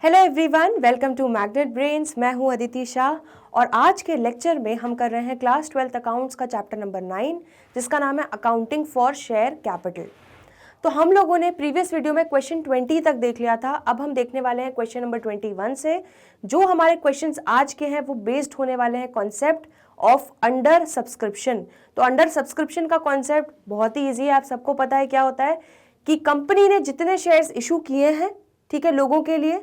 Hello everyone, welcome to magnet brains. मैं हूं अदिति शाह और आज के लेक्चर में हम कर रहे हैं क्लास 12th अकाउंट्स का चैप्टर नंबर 9 जिसका नाम है अकाउंटिंग फॉर शेयर कैपिटल। तो हम लोगों ने प्रीवियस वीडियो में क्वेश्चन 20 तक देख लिया था। अब हम देखने वाले हैं क्वेश्चन नंबर 21 से। जो हमारे क्वेश्चंस आज के हैं वो बेस्ड होने वाले हैं कॉन्सेप्ट ऑफ अंडर सब्सक्रिप्शन। तो अंडर सब्सक्रिप्शन का कॉन्सेप्ट बहुत ही ईजी है, आप सबको पता है क्या होता है कि कंपनी ने जितने शेयर्स इशू किए हैं, ठीक है, लोगों के लिए,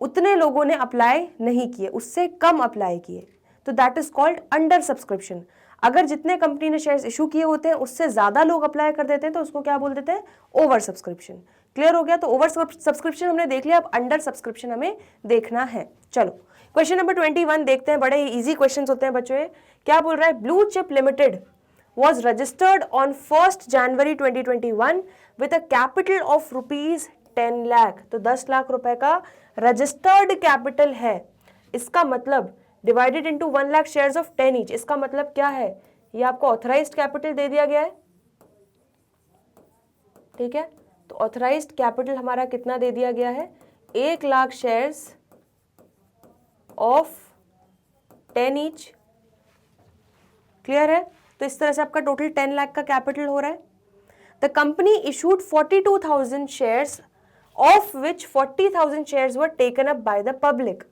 उतने लोगों ने अप्लाई नहीं किए, उससे कम अप्लाई किए, तो that is called under subscription. अगर जितने कंपनी ने शेयर्स इशू किए होते हैं उससे ज्यादा लोग अप्लाई कर देते हैं तो उसको क्या बोल देते हैं? Over subscription. क्लियर हो गया? तो ओवर सब्सक्रिप्शन हमने देख लिया, अब अंडर सब्सक्रिप्शन हमें देखना है। चलो क्वेश्चन नंबर 21 देखते हैं। बड़े ही इजी क्वेश्चन होते हैं बच्चों। क्या बोल रहा है? Blue chip limited was registered on 1st January 2021 with a capital of rupees 10 lakh. तो 10 लाख रुपए का रजिस्टर्ड कैपिटल है। इसका मतलब divided into 1 lakh shares of 10 each. इसका मतलब क्या है? ये आपको ऑथराइज्ड कैपिटल दे दिया गया है, ठीक है। तो ऑथराइज्ड कैपिटल हमारा कितना दे दिया गया है? 1 lakh shares of 10 each. Clear है? तो इस तरह से आपका टोटल 10 लाख का कैपिटल हो रहा है। The company issued 42,000 shares of which 40,000 shares were taken up by the public.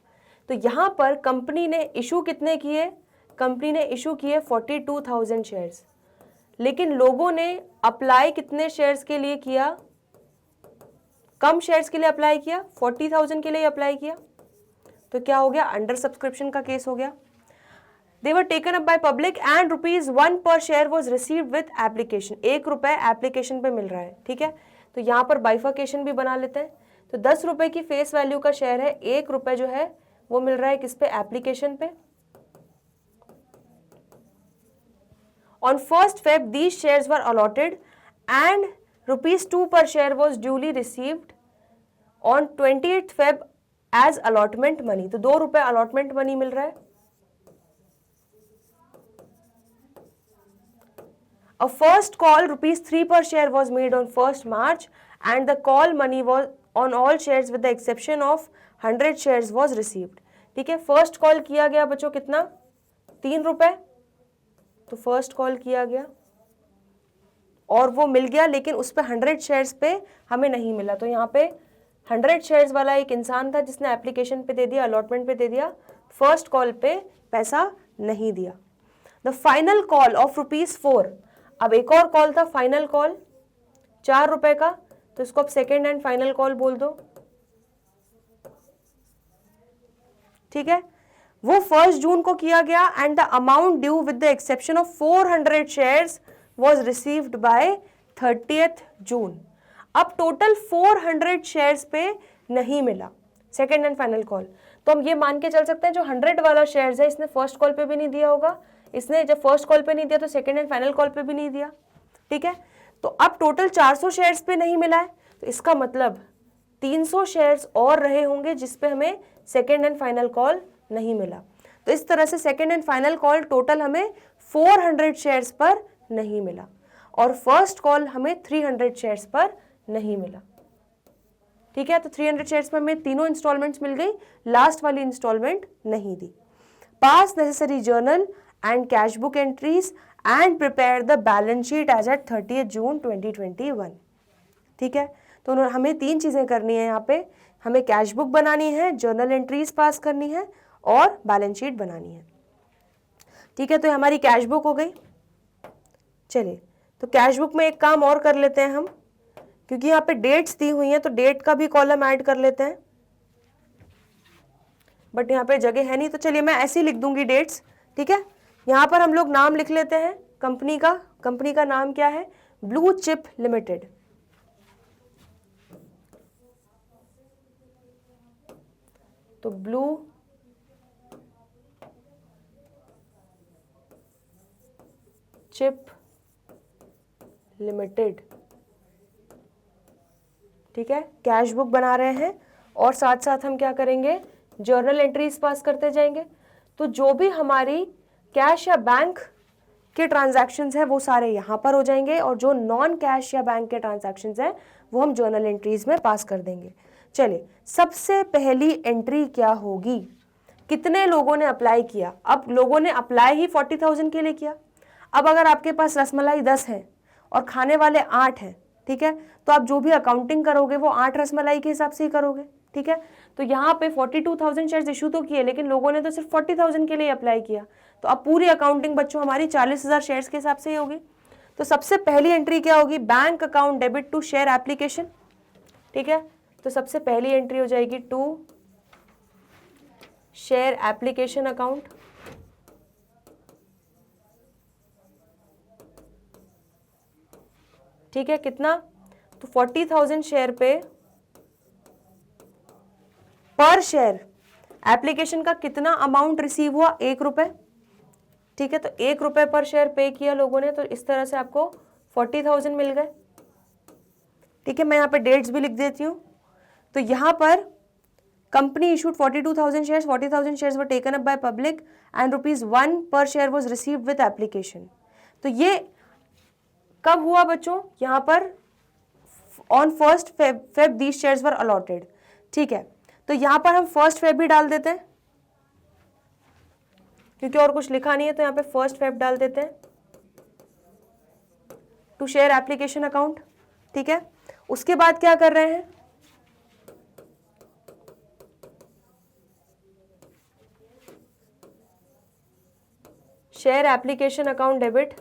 तो यहां पर कंपनी ने इशू कितने किए? कंपनी ने इशू किए 42,000 शेयर्स, लेकिन लोगों ने अप्लाई कितने शेयर्स के लिए किया? कम शेयर्स के लिए अप्लाई किया, 40,000 के लिए अप्लाई किया। तो क्या हो गया? अंडर सब्सक्रिप्शन का केस हो गया। They were taken up by public and ₹1 per share was received with application। 1 रुपए एप्लीकेशन पे मिल रहा है, ठीक है। तो यहाँ पर बाइफर्केशन भी बना लेते हैं। तो 10 रुपए की फेस वैल्यू का शेयर है, 1 रुपए जो है वो मिल रहा है किस पे? एप्लीकेशन पे। On 1st Feb these shares were allotted and ₹2 per share was duly received on 28th Feb as allotment money। तो 2 रुपए अलॉटमेंट मनी मिल रहा है। A first call ₹3 per share was made on 1st March and the call money was on all shares with the exception of 100 shares was received। ठीक है, first call किया गया बच्चों कितना? 3 रुपए। तो फर्स्ट कॉल किया गया और वो मिल गया, लेकिन उस पे 100 शेयर्स पे हमें नहीं मिला। तो यहाँ पे 100 शेयर्स वाला एक इंसान था जिसने एप्लीकेशन पे दे दिया, अलॉटमेंट पे दे दिया, फर्स्ट कॉल पे पैसा नहीं दिया। The final call of ₹4। अब एक और कॉल था फाइनल कॉल 4 रुपए का, तो इसको अब सेकेंड एंड फाइनल कॉल बोल दो, ठीक है। वो 1 जून को किया गया and the amount due with the exception of 400 shares was received by 30th जून। अब टोटल 400 शेयर्स पे नहीं मिला, सेकेंड एंड फाइनल कॉल। तो हम ये मान के चल सकते हैं जो 100 वाला शेयर्स है इसने फर्स्ट कॉल पे भी नहीं दिया होगा, इसने जब फर्स्ट कॉल पे नहीं दिया तो सेकेंड एंड फाइनल कॉल पे भी नहीं दिया, ठीक है। तो अब टोटल 400 शेयर्स पे नहीं मिला है, तो इसका मतलब 300 शेयर्स और रहे होंगे जिस पे हमें सेकेंड एंड फाइनल कॉल नहीं मिला। तो इस तरह से second and final call total हमें 400 शेयर्स पर नहीं मिला और फर्स्ट कॉल हमें 300 शेयर्स पर नहीं मिला, ठीक है। तो 300 शेयर्स पर हमें तीनों इंस्टॉलमेंट्स मिल गई, लास्ट वाली इंस्टॉलमेंट नहीं दी। Pass necessary journal and cash book entries and prepare the balance sheet as at 30th June 2021। ठीक है, तो हमें 3 चीजें करनी है यहाँ पे। हमें कैश बुक बनानी है, जर्नल एंट्रीज पास करनी है और बैलेंस शीट बनानी है, ठीक है। तो हमारी कैश बुक हो गई। चलिए, तो कैश बुक में एक काम और कर लेते हैं हम, क्योंकि यहाँ पे डेट्स दी हुई हैं तो डेट का भी कॉलम ऐड कर लेते हैं, बट यहाँ पे जगह है नहीं, तो चलिए मैं ऐसे ही लिख दूंगी डेट्स, ठीक है। यहाँ पर हम लोग नाम लिख लेते हैं कंपनी का। कंपनी का नाम क्या है? Blue chip limited. तो ब्लू चिप लिमिटेड, ठीक है। कैश बुक बना रहे हैं और साथ साथ हम क्या करेंगे? जर्नल एंट्रीज पास करते जाएंगे। तो जो भी हमारी कैश या बैंक के ट्रांजैक्शंस हैं वो सारे यहाँ पर हो जाएंगे और जो नॉन कैश या बैंक के ट्रांजैक्शंस हैं वो हम जर्नल एंट्रीज में पास कर देंगे। चलिए, सबसे पहली एंट्री क्या होगी, कितने लोगों ने अप्लाई किया। अब लोगों ने अप्लाई ही 40,000 के लिए किया। अब अगर आपके पास रसमलाई 10 है और खाने वाले 8 हैं, ठीक है, तो आप जो भी अकाउंटिंग करोगे वो 8 रसमलाई के हिसाब से ही करोगे, ठीक है। तो यहाँ पे 42,000 शेयर्स इशू तो किए, लेकिन लोगों ने तो सिर्फ 40,000 के लिए अप्लाई किया। तो अब पूरी अकाउंटिंग बच्चों हमारी 40,000 शेयर्स के हिसाब से ही होगी। तो सबसे पहली एंट्री क्या होगी, bank account debit to share application, ठीक है। तो सबसे पहली एंट्री हो जाएगी टू शेयर एप्लीकेशन अकाउंट, ठीक है। कितना, तो 40,000 शेयर पे पर शेयर एप्लीकेशन का कितना अमाउंट रिसीव हुआ, 1 रुपए, ठीक है। तो 1 रुपए पर शेयर पे किया लोगों ने, तो इस तरह से आपको 40,000 मिल गए, ठीक है। मैं यहाँ पे डेट्स भी लिख देती हूँ। तो यहाँ पर company issued 42,000 shares, 40,000 shares were taken up by public and ₹1 पर share was received with application. तो ये कब हुआ बच्चों, यहाँ पर on 1 Feb these shares were allotted, ठीक है। तो यहाँ पर हम 1 Feb भी डाल देते हैं, क्योंकि और कुछ लिखा नहीं है, तो यहाँ पे 1 Feb डाल देते हैं टू शेयर एप्लीकेशन अकाउंट, ठीक है। उसके बाद क्या कर रहे हैं, share application account debit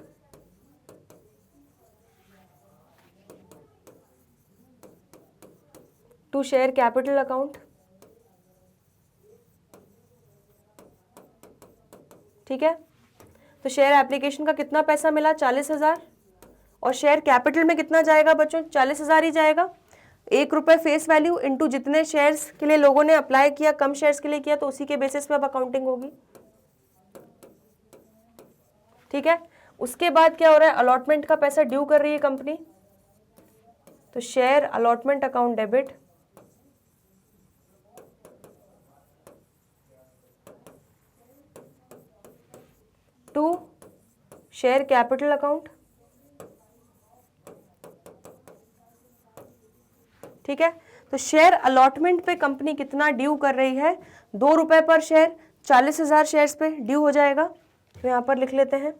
to share capital account, ठीक है। तो शेयर एप्लीकेशन का कितना पैसा मिला, 40,000, और शेयर कैपिटल में कितना जाएगा बच्चों, 40,000 ही जाएगा। 1 रुपए फेस वैल्यू इंटू जितने शेयर्स के लिए लोगों ने अप्लाई किया, कम शेयर्स के लिए किया, तो उसी के बेसिस पे अब अकाउंटिंग होगी, ठीक है। उसके बाद क्या हो रहा है, अलॉटमेंट का पैसा ड्यू कर रही है कंपनी, तो share allotment account debit to share capital account, ठीक है। तो शेयर अलॉटमेंट पे कंपनी कितना ड्यू कर रही है, 2 रुपए पर शेयर, 40,000 शेयर्स पे ड्यू हो जाएगा। तो यहाँ पर लिख लेते हैं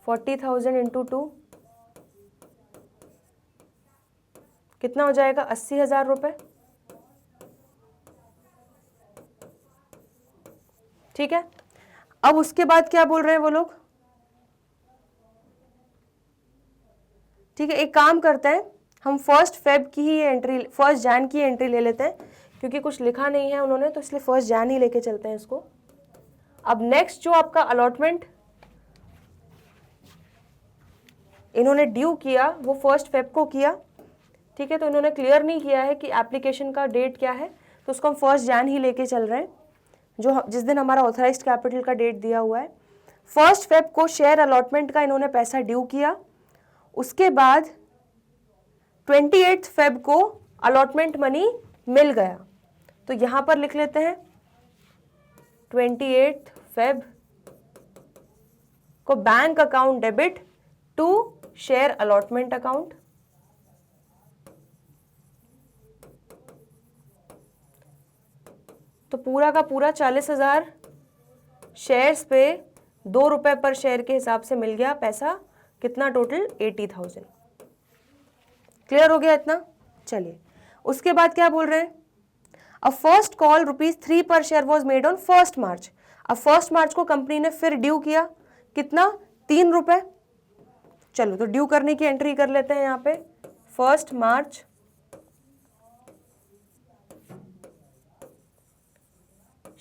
40,000 इंटू 2, कितना हो जाएगा, 80,000 रुपए, ठीक है। अब उसके बाद क्या बोल रहे हैं वो लोग, ठीक है, एक काम करते हैं, हम 1 Feb की ही एंट्री, 1 Jan की एंट्री ले लेते हैं, क्योंकि कुछ लिखा नहीं है उन्होंने, तो इसलिए 1 Jan ही लेके चलते हैं इसको। अब नेक्स्ट जो आपका अलॉटमेंट इन्होंने ड्यू किया वो 1 Feb को किया, ठीक है। तो इन्होंने क्लियर नहीं किया है कि एप्लीकेशन का डेट क्या है, तो उसको हम 1 Jan ही लेके चल रहे हैं, जो जिस दिन हमारा ऑथराइज्ड कैपिटल का डेट दिया हुआ है। 1 Feb को शेयर अलॉटमेंट का इन्होंने पैसा ड्यू किया, उसके बाद 28 Feb को अलॉटमेंट मनी मिल गया। तो यहाँ पर लिख लेते हैं 28 Feb को bank account debit to share allotment account, तो पूरा का पूरा 40,000 शेयर्स पे 2 रुपए पर शेयर के हिसाब से मिल गया पैसा, कितना टोटल, 80,000। क्लियर हो गया इतना। चलिए, उसके बाद क्या बोल रहे हैं, अ फर्स्ट कॉल ₹3 पर share was made on 1 March। अब 1 March को कंपनी ने फिर ड्यू किया, कितना, 3 रुपए। चलो, तो ड्यू करने की एंट्री कर लेते हैं यहाँ पे, 1 March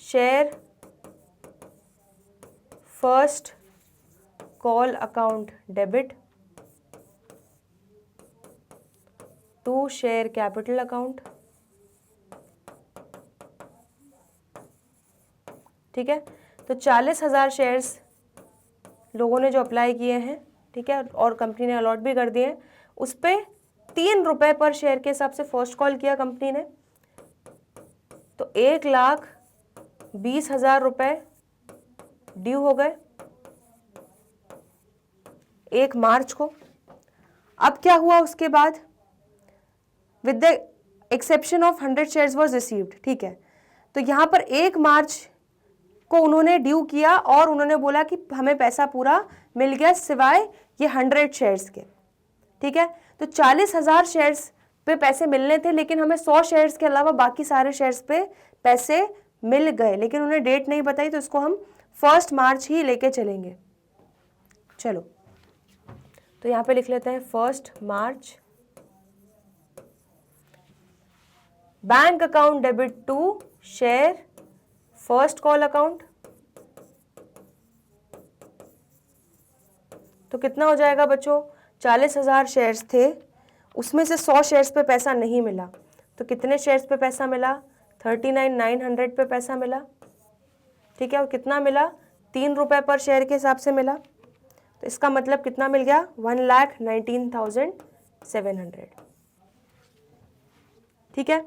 share first call account debit to share capital account, ठीक है। तो 40,000 शेयर्स लोगों ने जो अप्लाई किए हैं, ठीक है, और कंपनी ने अलॉट भी कर दिए हैं, उस पर 3 रुपए पर शेयर के हिसाब से फर्स्ट कॉल किया कंपनी ने, तो 1,20,000 रुपए ड्यू हो गए 1 March को। अब क्या हुआ उसके बाद, with the exception of 100 shares was received, ठीक है। तो यहाँ पर 1 मार्च को उन्होंने ड्यू किया और उन्होंने बोला कि हमें पैसा पूरा मिल गया सिवाय ये 100 शेयर्स के, ठीक है। तो 40,000 शेयर्स पे पैसे मिलने थे, लेकिन हमें 100 शेयर्स के अलावा बाकी सारे शेयर्स पे पैसे मिल गए, लेकिन उन्हें डेट नहीं बताई, तो इसको हम 1 मार्च ही लेके चलेंगे। चलो, तो यहाँ पे लिख लेते हैं 1 मार्च, bank account debit to share first call account. तो कितना हो जाएगा बच्चों, 40,000 शेयर्स थे, उसमें से 100 शेयर्स पे पैसा नहीं मिला, तो कितने शेयर्स पे पैसा मिला, 39,900 पे पैसा मिला, ठीक है। और कितना मिला, 3 रुपये पर शेयर के हिसाब से मिला, तो इसका मतलब कितना मिल गया, 1,19,700, ठीक है।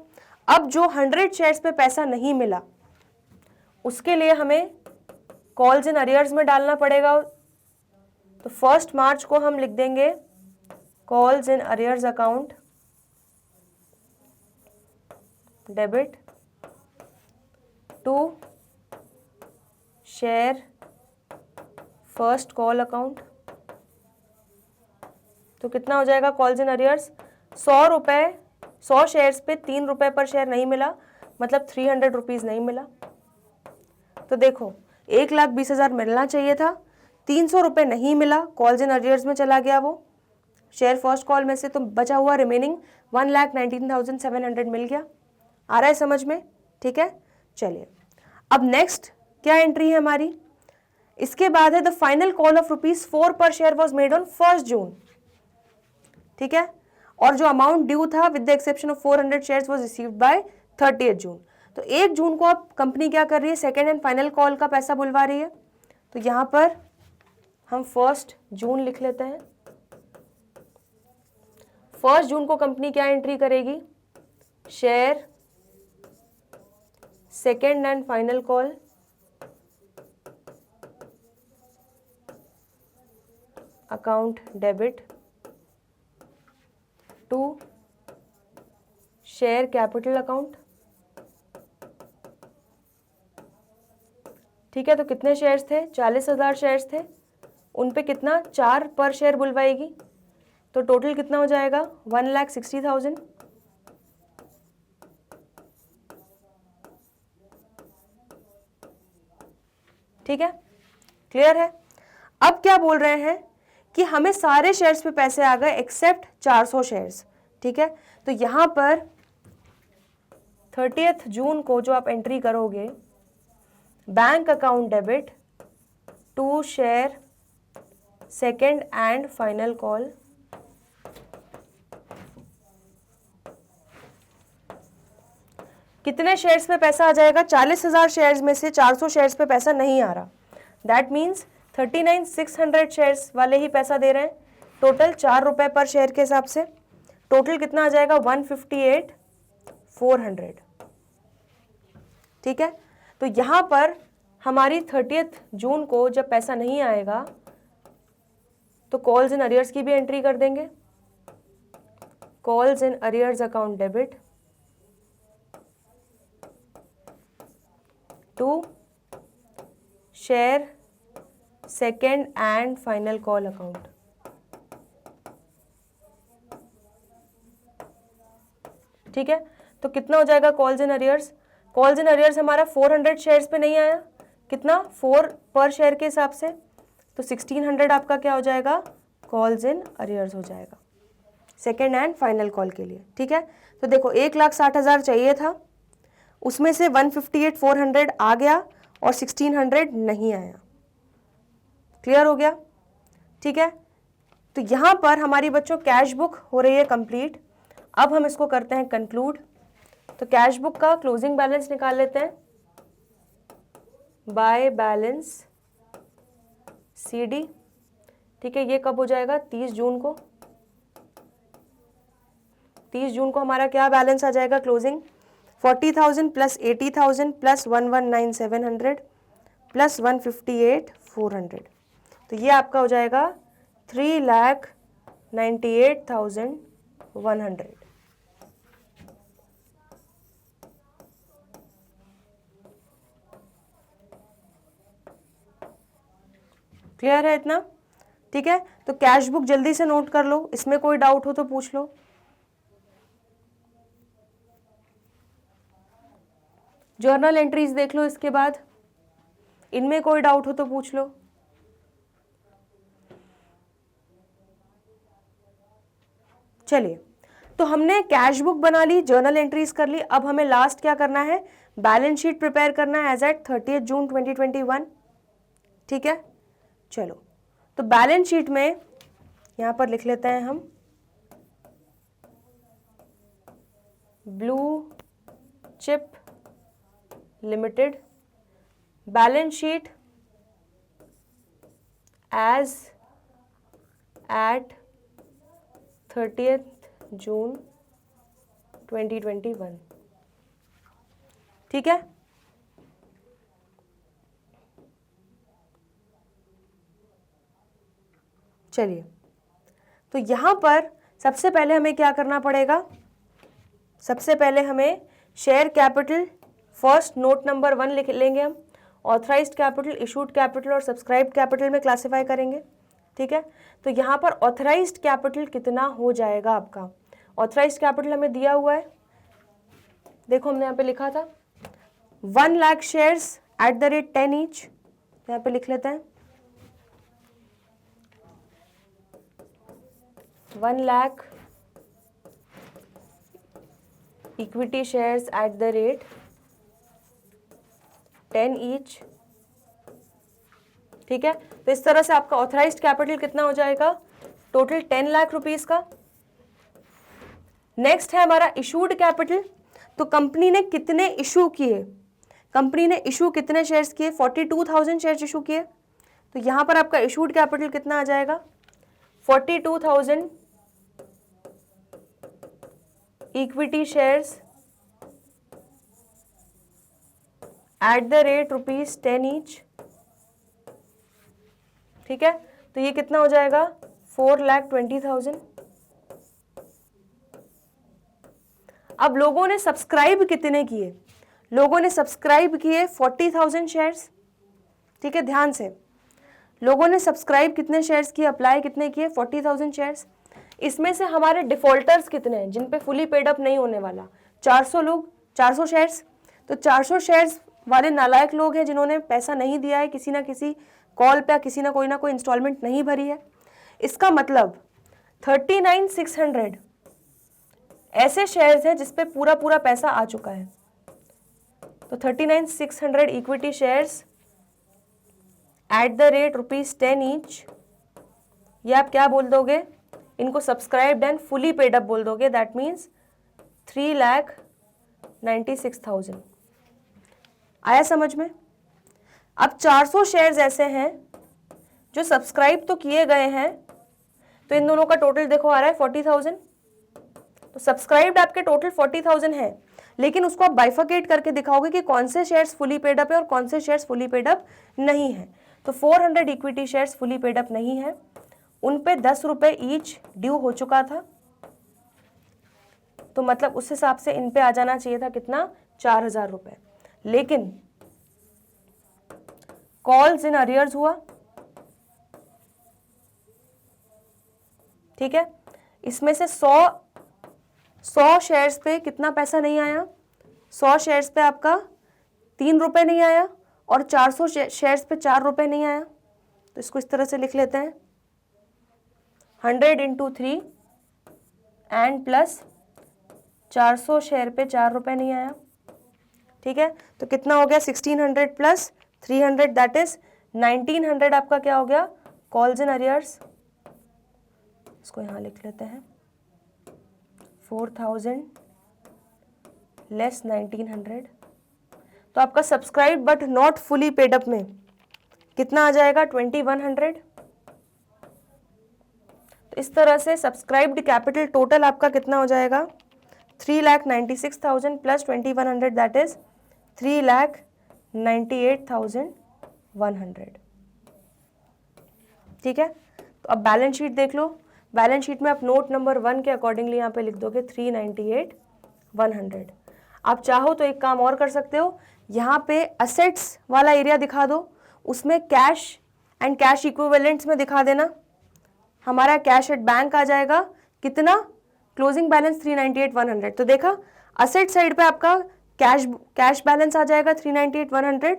अब जो 100 शेयर्स पे पैसा नहीं मिला उसके लिए हमें कॉल्स इन अरियर्स में डालना पड़ेगा। तो 1 मार्च को हम लिख देंगे calls in arrears account debit to share first call account. तो कितना हो जाएगा कॉल्स इन अरियर्स, 100 रुपये, 100 शेयर्स पे 3 रुपये पर शेयर नहीं मिला, मतलब 300 रुपीज़ नहीं मिला। तो देखो 1,20,000 मिलना चाहिए था, 300 रुपये नहीं मिला, कॉल्स इन अरियर्स में चला गया वो शेयर फर्स्ट कॉल में से, तो बचा हुआ रिमेनिंग 1,19,700 मिल गया। आ रहा है समझ में, ठीक है। चलिए, अब नेक्स्ट क्या एंट्री है हमारी, इसके बाद है द फाइनल कॉल ऑफ ₹4 पर शेयर वॉज मेड ऑन 1 जून, ठीक है। और जो अमाउंट ड्यू था with the exception of 400 shares was received by 30 जून। तो 1 जून को अब कंपनी क्या कर रही है, सेकेंड एंड फाइनल कॉल का पैसा बुलवा रही है। तो यहाँ पर हम 1 जून लिख लेते हैं। 1 जून को कंपनी क्या एंट्री करेगी, share second and final call account debit to share capital account, ठीक है। तो कितने शेयर्स थे, 40,000 शेयर्स थे, उन पे कितना 4 पर शेयर बुलवाएगी, तो टोटल कितना हो जाएगा 1,60,000, ठीक है। क्लियर है। अब क्या बोल रहे हैं कि हमें सारे शेयर्स पे पैसे आ गए एक्सेप्ट 400 शेयर्स, ठीक है। तो यहां पर 30 जून को जो आप एंट्री करोगे, bank account debit to share second and final call कितने शेयर्स पे पैसा आ जाएगा, 40,000 शेयर्स में से 400 शेयर्स पे पैसा नहीं आ रहा, दैट मीन्स 39,600 शेयर्स वाले ही पैसा दे रहे हैं, टोटल 4 रुपये पर शेयर के हिसाब से, टोटल कितना आ जाएगा 158,400, ठीक है। तो यहाँ पर हमारी 30 जून को जब पैसा नहीं आएगा तो कॉल्स इन अरियर्स की भी एंट्री कर देंगे, calls in arrears account debit to share second and final call account, ठीक है। तो कितना हो जाएगा calls in arrears, calls in arrears हमारा 400 शेयर्स पे नहीं आया, कितना 4 पर शेयर के हिसाब से, तो 1600 आपका क्या हो जाएगा कॉल्स इन अरियर्स हो जाएगा सेकेंड एंड फाइनल कॉल के लिए, ठीक है। तो देखो 1,60,000 चाहिए था, उसमें से 158,400 आ गया और 1600 नहीं आया, क्लियर हो गया, ठीक है। तो यहाँ पर हमारी बच्चों कैश बुक हो रही है कंप्लीट। अब हम इसको करते हैं कंक्लूड। तो कैश बुक का क्लोजिंग बैलेंस निकाल लेते हैं, बाय बैलेंस CD, ठीक है। ये कब हो जाएगा 30 जून को, 30 जून को हमारा क्या बैलेंस आ जाएगा क्लोजिंग, 40,000 प्लस 80,000 प्लस 119,700 प्लस 158,400, तो ये आपका हो जाएगा 3,98,100, क्लियर है इतना? ठीक है, तो कैश बुक जल्दी से नोट कर लो, इसमें कोई डाउट हो तो पूछ लो। जर्नल एंट्रीज देख लो इसके बाद, इनमें कोई डाउट हो तो पूछ लो। चलिए, तो हमने कैश बुक बना ली, जर्नल एंट्रीज कर ली, अब हमें लास्ट क्या करना है, बैलेंस शीट प्रिपेयर करना है एज एट 30 जून 2021। ठीक है, चलो तो बैलेंस शीट में यहां पर लिख लेते हैं हम blue chip limited balance sheet as at 30 June 2021। ठीक है, चलिए, तो यहां पर सबसे पहले हमें क्या करना पड़ेगा, सबसे पहले हमें share capital first note number 1 लिख लेंगे हम, ऑथराइज्ड कैपिटल, इशूड कैपिटल और सब्सक्राइब्ड कैपिटल में क्लासिफाई करेंगे। ठीक है, तो यहाँ पर ऑथराइज्ड कैपिटल कितना हो जाएगा आपका, ऑथराइज्ड कैपिटल हमें दिया हुआ है, देखो हमने यहाँ पे लिखा था 1 lakh shares at the rate 10 each, यहाँ पे लिख लेते हैं 1 lakh equity shares at the rate 10 each. ठीक है, तो इस तरह से आपका ऑथराइज्ड कैपिटल कितना हो जाएगा, टोटल 10 लाख रुपीस का। नेक्स्ट है हमारा इशूड कैपिटल, तो कंपनी ने कितने इशू किए, कंपनी ने इशू कितने शेयर्स किए, 42,000 शेयर्स इशू किए, तो यहां पर आपका इशूड कैपिटल कितना आ जाएगा, 42,000 equity shares at the rate ₹10 each. ठीक है, तो ये कितना हो जाएगा, 4,20,000। अब लोगों ने सब्सक्राइब कितने किए, लोगों ने सब्सक्राइब किए 40,000 शेयर्स। ठीक है, ध्यान से, लोगों ने सब्सक्राइब कितने शेयर्स किए, अप्लाई कितने किए, 40,000 शेयर्स। इसमें से हमारे डिफॉल्टर्स कितने हैं, जिन पे फुली पेड अप नहीं होने वाला, 400 लोग, 400 शेयर्स। तो 400 शेयर्स वाले नालायक लोग हैं जिन्होंने पैसा नहीं दिया है, किसी ना किसी कॉल पे किसी ना कोई इंस्टॉलमेंट नहीं भरी है। इसका मतलब 39,600 ऐसे शेयर्स हैं जिस पे पूरा पूरा पैसा आ चुका है। तो 39,600 equity shares at the rate ₹10 each, ये आप क्या बोल दोगे, इनको subscribed and fully paid up बोल दोगे, दैट मीन्स 3,96,000। आया समझ में? अब 400 शेयर्स ऐसे हैं जो सब्सक्राइब तो किए गए हैं, तो इन दोनों का टोटल देखो आ रहा है 40,000। तो सब्सक्राइब्ड आपके टोटल 40,000 है, लेकिन उसको आप बाइफरकेट करके दिखाओगे कि कौन से शेयर्स फुली पेड अप है और कौन से शेयर्स फुली पेड अप नहीं है। तो 400 equity shares fully paid up नहीं है, उन पे 10 रुपए ईच ड्यू हो चुका था, तो मतलब उस हिसाब से इन पे आ जाना चाहिए था कितना, 4,000 रुपए। लेकिन कॉल्स इन अरियर्स हुआ। ठीक है, इसमें से 100 शेयर्स पे कितना पैसा नहीं आया, 100 शेयर्स पे आपका 3 रुपए नहीं आया और 400 शेयर्स पे 4 रुपए नहीं आया। तो इसको इस तरह से लिख लेते हैं 100 × 3 एंड प्लस 400 शेयर पे 4 रुपए नहीं आया। ठीक है, तो कितना हो गया, 1600 प्लस 300 दैट इज 1900 आपका क्या हो गया, कॉल्स इन अरियर्स। इसको यहाँ लिख लेते हैं 4,000 लेस 1900, तो आपका subscribe but not fully paid up में कितना आ जाएगा, 2100। तो इस तरह से सब्सक्राइब्ड कैपिटल टोटल आपका कितना हो जाएगा, 3,96,000 प्लस 2100 दैट इज 3,98,100। ठीक है, तो अब बैलेंस शीट देख लो, बैलेंस शीट में आप नोट नंबर 1 के अकॉर्डिंगली यहाँ पे लिख दोगे 398,100। आप चाहो तो एक काम और कर सकते हो, यहाँ पे असेट्स वाला एरिया दिखा दो, उसमें कैश एंड कैश इक्विवेलेंट्स में दिखा देना। हमारा कैश एट बैंक आ जाएगा कितना, क्लोजिंग बैलेंस 398,100। तो देखा असेट साइड पे आपका कैश बैलेंस आ जाएगा 398,100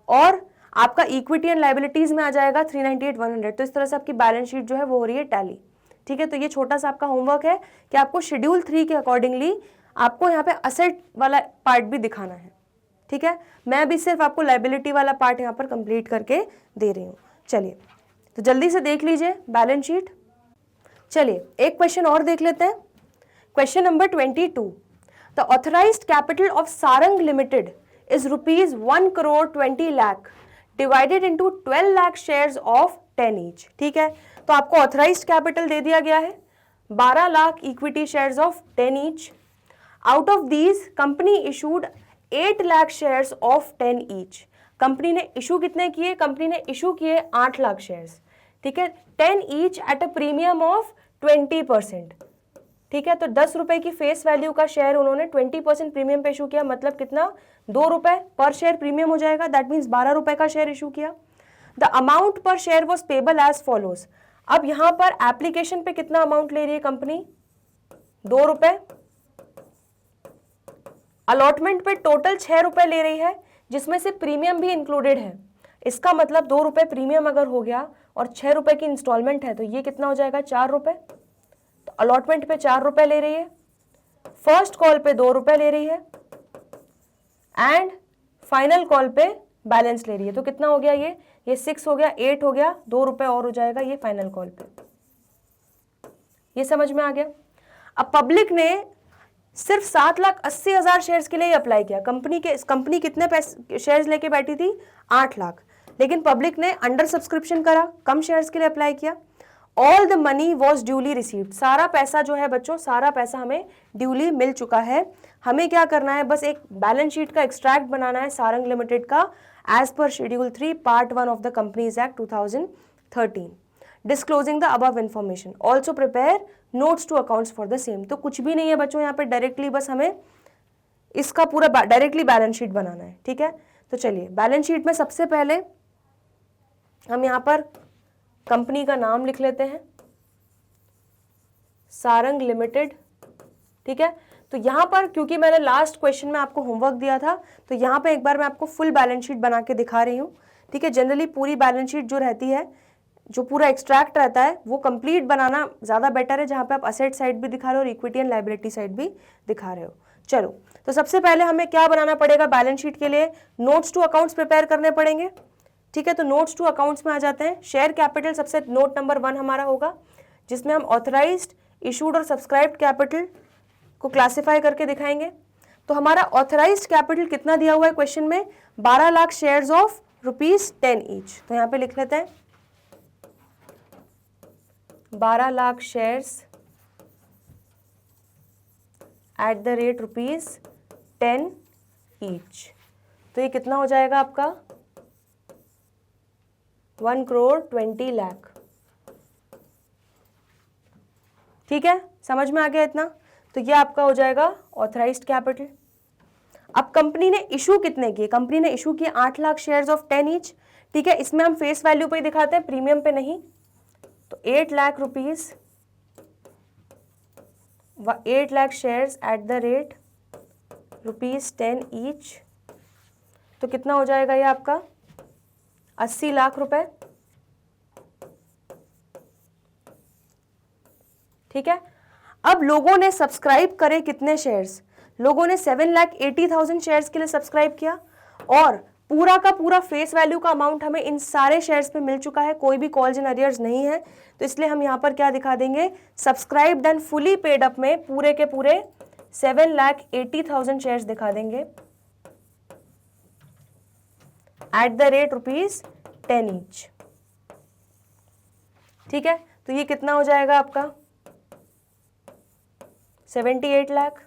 और आपका इक्विटी एंड लाइबिलिटीज में आ जाएगा 398,100। तो इस तरह से आपकी बैलेंस शीट जो है वो हो रही है टैली। ठीक है, तो ये छोटा सा आपका होमवर्क है कि आपको शेड्यूल 3 के अकॉर्डिंगली आपको यहाँ पे असेट वाला पार्ट भी दिखाना है। ठीक है, मैं अभी सिर्फ आपको लाइबिलिटी वाला पार्ट यहाँ पर कंप्लीट करके दे रही हूँ। चलिए तो जल्दी से देख लीजिए बैलेंस शीट। चलिए एक क्वेश्चन और देख लेते हैं। Question number 22, the authorised capital of Sarang limited is rupees 1,20 lakh divided into 12 lakh shares of 10 each. ठीक है, तो आपको ऑथराइज्ड कैपिटल दे दिया गया है 12 lakh equity shares of 10 each. Out of these company issued 8 lakh shares of 10 each. Company ने इशू कितने किए, कंपनी ने इशू किए 8 लाख शेयर्स। ठीक है, 10 each at a premium of 20%। ठीक है, तो 10 रुपए की फेस वैल्यू का शेयर उन्होंने 20% प्रीमियम पे इशू किया, मतलब कितना, 2 रुपए पर शेयर प्रीमियम हो जाएगा, दैट मीन्स 12 रुपए का शेयर इशू किया। The amount per share was payable as follows. अब यहां पर एप्लीकेशन पे कितना अमाउंट ले रही है कंपनी, 2 रुपए। अलॉटमेंट पे टोटल 6 रुपए ले रही है, जिसमें से प्रीमियम भी इंक्लूडेड है। इसका मतलब 2 रुपए प्रीमियम अगर हो गया और 6 रुपए की इंस्टॉलमेंट है तो ये कितना हो जाएगा, 4 रुपए। तो अलॉटमेंट पे 4 रुपए ले रही है, फर्स्ट कॉल पे 2 रुपए ले रही है एंड फाइनल कॉल पे बैलेंस ले रही है। तो कितना हो गया, ये 6 हो गया, 8 हो गया, 2 रुपए और हो जाएगा ये फाइनल कॉल पे। ये समझ में आ गया। अब पब्लिक ने सिर्फ 7,80,000 शेयर्स के लिए ही अप्लाई किया। कंपनी कितने पैसे शेयर्स लेके बैठी थी, 8 लाख, लेकिन पब्लिक ने अंडर सब्सक्रिप्शन करा, कम शेयर्स के लिए अप्लाई किया। All the money was duly received. सारा पैसा जो है बच्चों, सारा पैसा हमें ड्यूली मिल चुका है। हमें क्या करना है, बस एक बैलेंस शीट का एक्सट्रैक्ट बनाना है सारंग लिमिटेड का as per schedule 3 part 1 of the companies act 2013, disclosing the above information. Also prepare notes to accounts for the same. तो कुछ भी नहीं है बच्चों यहाँ पे, डायरेक्टली बस हमें इसका पूरा डायरेक्टली बैलेंस शीट बनाना है। ठीक है, तो चलिए बैलेंस शीट में सबसे पहले हम यहाँ पर कंपनी का नाम लिख लेते हैं, सारंग लिमिटेड। ठीक है, तो यहाँ पर क्योंकि मैंने लास्ट क्वेश्चन में आपको होमवर्क दिया था, तो यहाँ पे एक बार मैं आपको फुल बैलेंस शीट बना के दिखा रही हूँ। ठीक है, जनरली पूरी बैलेंस शीट जो रहती है, जो पूरा एक्सट्रैक्ट रहता है, वो कंप्लीट बनाना ज़्यादा बेटर है, जहाँ पे आप असेट साइड भी दिखा रहे हो और इक्विटी एंड लाइबिलिटी साइड भी दिखा रहे हो। चलो, तो सबसे पहले हमें क्या बनाना पड़ेगा बैलेंस शीट के लिए, नोट्स टू अकाउंट्स प्रिपेयर करने पड़ेंगे। ठीक है, तो नोट्स टू अकाउंट्स में आ जाते हैं। शेयर कैपिटल सबसे नोट नंबर 1 हमारा होगा, जिसमें हम ऑथराइज्ड, इशूड और सब्सक्राइब्ड कैपिटल को क्लासिफाई करके दिखाएंगे। तो हमारा ऑथराइज्ड कैपिटल कितना दिया हुआ है क्वेश्चन में, 12 लाख शेयर्स ऑफ ₹10 ईच। तो यहाँ पे लिख लेते हैं 12 lakh shares at the rate ₹10 each. तो ये कितना हो जाएगा आपका, 1,20,00,000। ठीक है, समझ में आ गया इतना। तो ये आपका हो जाएगा ऑथराइज्ड कैपिटल। अब कंपनी ने इशू कितने किए, कंपनी ने इशू किए 8 लाख शेयर्स ऑफ 10 ईच। ठीक है, इसमें हम फेस वैल्यू पे ही दिखाते हैं, प्रीमियम पे नहीं। तो 8 lakh rupees, 8 lakh shares at the rate ₹10 each. तो कितना हो जाएगा ये आपका, 80 लाख रुपए। ठीक है, अब लोगों ने सब्सक्राइब करे कितने शेयर्स, लोगों ने 7,80,000 शेयर्स के लिए सब्सक्राइब किया और पूरा का पूरा फेस वैल्यू का अमाउंट हमें इन सारे शेयर्स पे मिल चुका है, कोई भी कॉल्स एंड अरियर्स नहीं है। तो इसलिए हम यहाँ पर क्या दिखा देंगे, subscribed and fully paid up में पूरे के पूरे 7,80,000 शेयर्स दिखा देंगे एट द रेट ₹10 ईच। ठीक है, तो ये कितना हो जाएगा आपका, 78 लाख।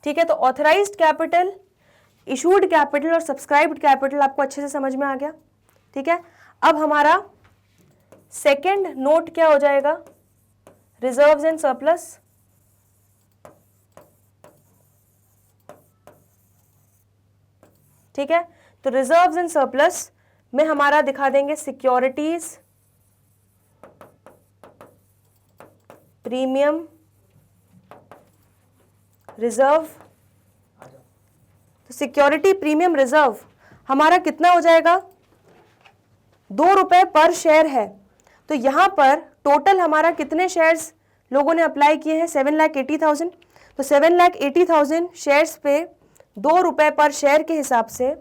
ठीक है, तो ऑथराइज्ड कैपिटल, इशूड कैपिटल और सब्सक्राइब्ड कैपिटल आपको अच्छे से समझ में आ गया। ठीक है, अब हमारा सेकंड नोट क्या हो जाएगा, रिजर्व्स एंड सरप्लस। ठीक है, तो रिजर्व्स एंड सरप्लस में हमारा दिखा देंगे सिक्योरिटीज प्रीमियम रिजर्व। तो सिक्योरिटी प्रीमियम रिजर्व हमारा कितना हो जाएगा, 2 रुपए पर शेयर है। तो यहां पर टोटल हमारा कितने शेयर्स लोगों ने अप्लाई किए हैं, 7,80,000। तो 7,80,000 शेयर्स पे 2 रुपए पर शेयर के हिसाब से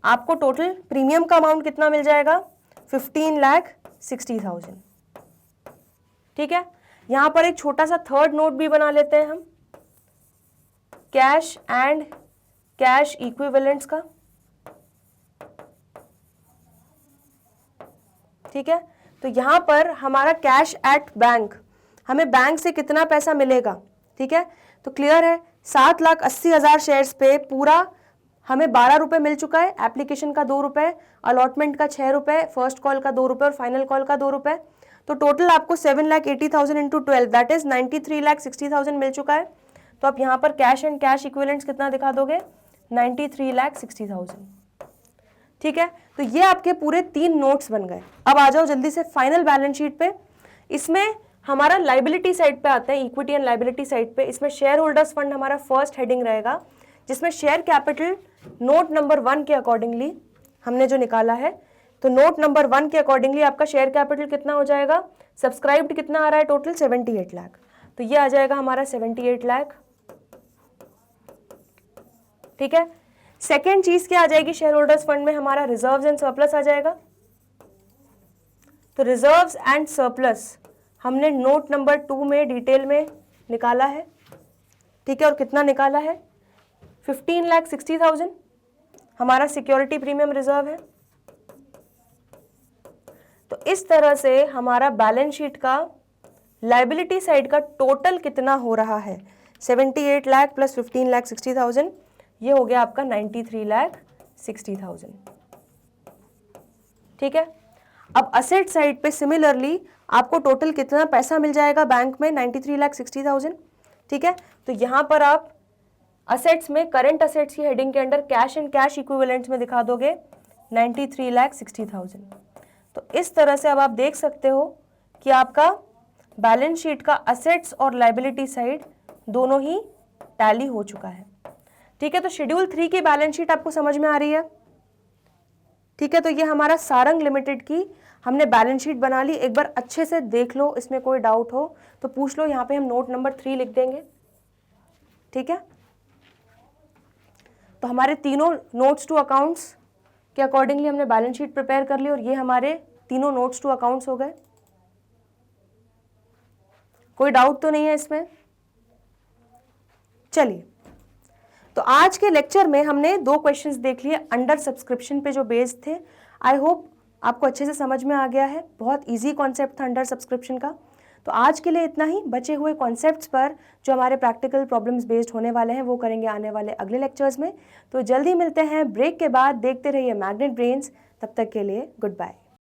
आपको टोटल प्रीमियम का अमाउंट कितना मिल जाएगा, 15,60,000। ठीक है, यहां पर एक छोटा सा थर्ड नोट भी बना लेते हैं हम, कैश एंड कैश इक्विवेलेंट्स का। ठीक है, तो यहां पर हमारा कैश एट बैंक, हमें बैंक से कितना पैसा मिलेगा। ठीक है, तो क्लियर है, 7,80,000 शेयर्स पे पूरा हमें 12 रुपए मिल चुका है, एप्लीकेशन का 2 रुपए, अलॉटमेंट का 6 रुपए, फर्स्ट कॉल का 2 रुपए और फाइनल कॉल का 2 रुपए। तो टोटल आपको 7,80,000 इंटू 12 दैट इज 93,60,000 मिल चुका है। तो आप यहाँ पर कैश एंड कैश इक्विवेलेंट्स कितना दिखा दोगे, 93,60,000। ठीक है, तो ये आपके पूरे 3 नोट्स बन गए। अब आ जाओ जल्दी से फाइनल बैलेंस शीट पे। इसमें हमारा लाइबिलिटी साइड पे आते हैं, इक्विटी एंड लाइबिलिटी साइड पे। इसमें शेयर होल्डर्स फंड हमारा फर्स्ट हेडिंग रहेगा, जिसमें शेयर कैपिटल नोट नंबर 1 के अकॉर्डिंगली हमने जो निकाला है। तो नोट नंबर 1 के अकॉर्डिंगली आपका शेयर कैपिटल कितना हो जाएगा, सब्सक्राइब्ड कितना आ रहा है टोटल, 78 लाख। तो ये आ जाएगा हमारा 78 लाख। ठीक है, सेकेंड चीज क्या आ जाएगी शेयर होल्डर्स फंड में, हमारा रिजर्व्स एंड सरप्लस आ जाएगा। तो रिजर्व्स एंड सरप्लस हमने नोट नंबर 2 में डिटेल में निकाला है। ठीक है, और कितना निकाला है, 15,60,000 हमारा सिक्योरिटी प्रीमियम रिजर्व है। तो इस तरह से हमारा बैलेंस शीट का लाइबिलिटी साइड का टोटल कितना हो रहा है, 78 लाख प्लस 15,60,000, ये हो गया आपका 93,60,000। ठीक है, अब असेट साइड पे सिमिलरली आपको टोटल कितना पैसा मिल जाएगा बैंक में, 93,60,000। ठीक है, तो यहां पर आप असेट्स में करंट असेट्स की हेडिंग के under cash and cash equivalents में दिखा दोगे 93,60,000। तो इस तरह से अब आप देख सकते हो कि आपका बैलेंस शीट का असेट्स और लाइबिलिटी साइड दोनों ही टैली हो चुका है। ठीक है, तो शेड्यूल 3 की बैलेंस शीट आपको समझ में आ रही है। ठीक है, तो ये हमारा सारंग लिमिटेड की हमने बैलेंस शीट बना ली। एक बार अच्छे से देख लो, इसमें कोई डाउट हो तो पूछ लो। यहाँ पे हम नोट नंबर 3 लिख देंगे। ठीक है, तो हमारे तीनों नोट्स टू अकाउंट्स के अकॉर्डिंगली हमने बैलेंस शीट प्रिपेयर कर ली और ये हमारे तीनों नोट्स टू अकाउंट्स हो गए। कोई डाउट तो नहीं है इसमें। चलिए, तो आज के लेक्चर में हमने 2 क्वेश्चंस देख लिए अंडर सब्सक्रिप्शन पे जो बेस्ड थे। आई होप आपको अच्छे से समझ में आ गया है। बहुत इजी कॉन्सेप्ट था अंडर सब्सक्रिप्शन का। तो आज के लिए इतना ही। बचे हुए कॉन्सेप्ट्स पर जो हमारे प्रैक्टिकल प्रॉब्लम्स बेस्ड होने वाले हैं वो करेंगे आने वाले अगले लेक्चर्स में। तो जल्दी मिलते हैं ब्रेक के बाद। देखते रहिए मैग्नेट ब्रेन्स। तब तक के लिए गुड बाय।